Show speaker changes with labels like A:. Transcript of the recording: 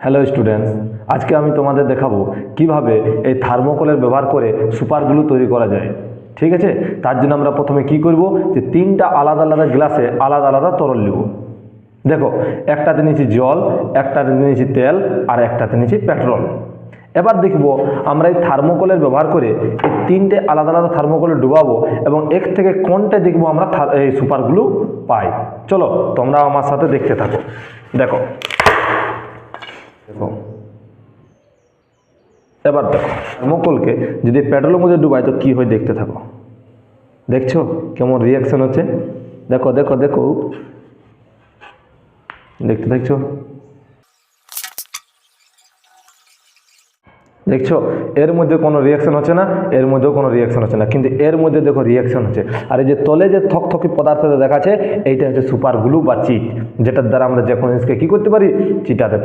A: Hello students, আজকে আমি তোমাদের দেখাবো কিভাবে এই থার্মোকলের ব্যবহার করে সুপার গ্লু তৈরি করা যায়। ঠিক আছে, তার জন্য আমরা প্রথমে কি করব যে তিনটা আলাদা আলাদা গ্লাসে আলাদা আলাদা তরল নেব। দেখো, একটাতে নিয়েছি জল, একটাতে নিয়েছি তেল, আর একটাতে নিয়েছি পেট্রোল। এবার দেখব আমরা এই থার্মোকলের ব্যবহার করে এই তিনটে আলাদা আলাদা থার্মোকলে ডুবাবো এবং এক থেকে কোনটা দেখবো আমরা এই সুপার গ্লু পাই। চলো তোমরা আমার সাথে দেখতে থাকো। দেখো দেখো এবার দেখো থার্মোকলকে যদি পেট্রোলের মধ্যে ডুবাই তো কি হয় দেখতে থাকো। দেখছো কেমন রিয়াকশন হচ্ছে? দেখো দেখো দেখো, দেখতে দেখছো দেখছো এর মধ্যে কোনো রিয়াকশন হচ্ছে না, এর মধ্যেও কোনো রিয়াকশন হচ্ছে না, কিন্তু এর মধ্যে দেখো রিয়াকশন হচ্ছে। আর এই যে তলে যে থকথকি পদার্থটা দেখাচ্ছে এইটা হচ্ছে সুপার গ্লু বা চিট, যেটার দ্বারা আমরা যে কোনো জিনিসকে কী করতে পারি, চিটাতে পারি।